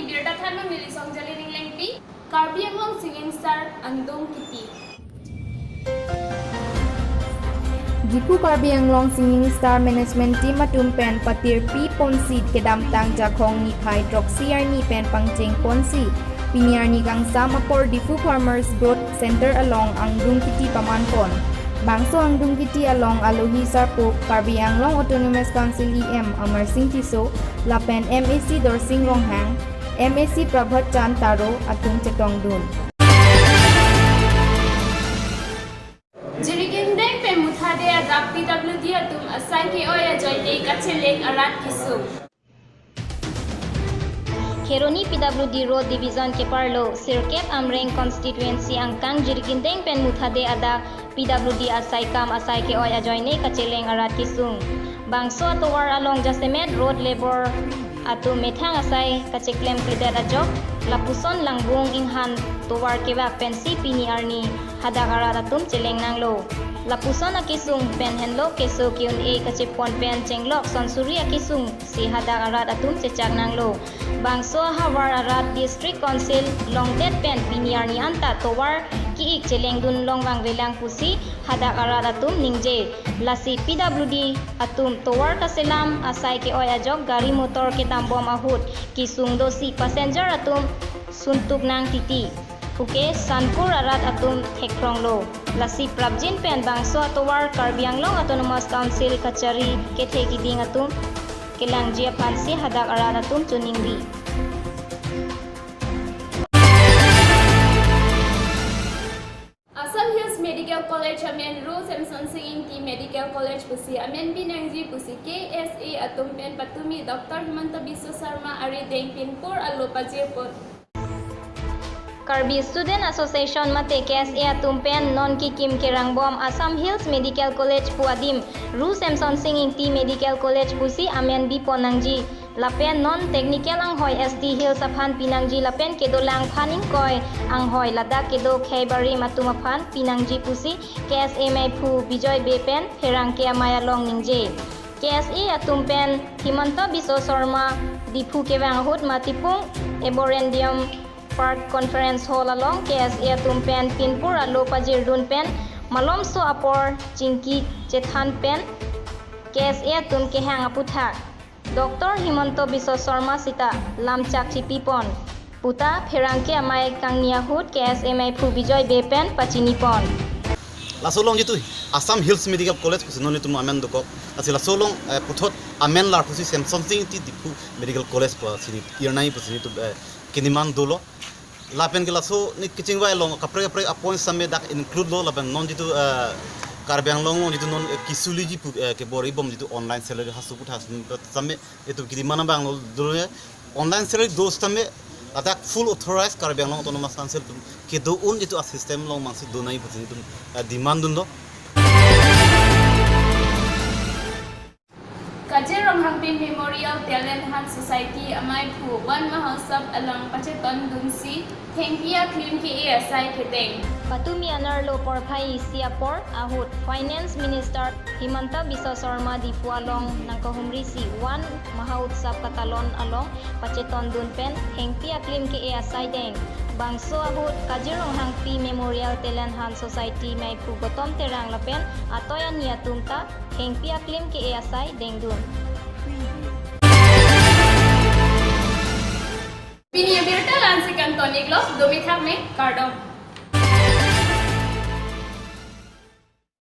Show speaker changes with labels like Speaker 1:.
Speaker 1: birta than mili songjali ning lengpi Karbi Anglong singing star Andong Kiti.
Speaker 2: Jiku Karbi Anglong Singing Star Management Team Matumpen Patir P Ponsi Kedam Tang Jakong Ni Khai Droxiar Ni Pen Pangcheng Ponsi Piniar Ni Gangsa Mapor Difu Farmers Growth Center along Angdung Kiti Pamanpon Bangso Angdung Kiti along Alohi Sarpuk Karbi Anglong Autonomous Council EM Amar Singh Tiso Lapen MAC Dorsing Ronghang MAC Prabhat Chan Taro Atung Chetong Dun
Speaker 1: Jirigindeng pe muthade adak PWD atum asai ke oya joine kacheleng arat kisu.
Speaker 3: Kheroni PWD Road Division ke Parlo Sirkep Amreng Constituency Angkang Jirigindeng pen muthade adak PWD asai kam asai ke oya joine kacheleng arat kisung. Bangso atowar along Jasemet Road Labor atu methang asai kacheklem kridat ajok lapuson langbung inghan towar keba pensi pini arni hadagara atum cheleng nanglo lapuson akisung pen henlo keso kiun e kachepon pen chenglok sonsuri akisung si hadagara atum chechak nanglo bangso hawar arat district council longdet pen pini arni anta towar ki ik cheleng dun longwang relang pusi hadagara atum ningje lasi PWD atum towar kaselam asai ke oy ajok gari motor ke tambom ahut kisung dosi passenger atum suntuk nang titi Puke Sanpur arat atum Hekronglo lasi Prabjin pen bangso atowar Karbi Anglong Autonomous Council kachari kethe kiding atum kelangji pansi hadak arat atum chuningbi
Speaker 1: Assam Hills Medical College amen Rose Samson Singing Team Medical College pusi amen binangji pusi KSA atum pen patumi Dr. Himanta Biswa Sarma ari deng pinpur alopajepot
Speaker 3: Karbi Student Association mate KSA atumpen non kikim kerangbom Assam Hills Medical College puadim Ru Samson Singing Team Medical College pusi amen bi ponangji lapen non technical anghoi ST Hills aphan pinangji lapen kedolang phaning koi anghoi ladak kedo khaibari matumaphan pinangji pusi KSA maipu Bijoy Bepen Ferangke amaya long ningje KSA atumpen Himanta Biswa Sarma dipu kewang hut matipung Eborendium Park Conference Hall along KSA Tumpen Pinpur Alo Pajir Dun Pen Malom So Apor Chingki Chethan Pen KSA Tum Kehang Aputhak Dr. Himanta Biswa Sarma Sita Lamchak Chipipon Puta Pherangke Amai Kangnia Hut KSA Mai Phu Bijoy Bepen Pachinipon
Speaker 4: Lasolong itu Assam Hills Medical College kusinoni tu amen doko asila solong puthot amen lar kusi Samson Singing ti dipu Medical College pa sini irnai pusini tu kiniman dolo lapen gelaso ni kicingwa long kapre appoint samme dak include lo lapen non jitu Karbi Anglong jitu non kisuli ji ke bori bom jitu online salary hasu put hasu samme itu kidimana bang dolo online salary dos samme adak full authorized Karbi Anglong Autonomous Council ke do un jitu system long mangsi donai pusini tu demand dundo
Speaker 1: Kajirong Hangpin Memorial Talent Hunt Society amai phu ban mahasab alang pacheton dunsi thengpia klim ki asai keteng
Speaker 3: Patumi Anarlo Porphai Siapor Ahut Finance Minister Himanta Biswa Sarma Dipualong Nangkahumri si 1 Mahautsap Katalon along Pacheton Dunpen Hengpia Klim ke asai deng Bangso Ahut Kajirong Hangpi Memorial Talent Hunt Society mai pu gotom terang lapen atoyan niatumta Hengpia Klim ke asai deng dun
Speaker 1: Pinia birta lansikan tonik lo domithak me kardom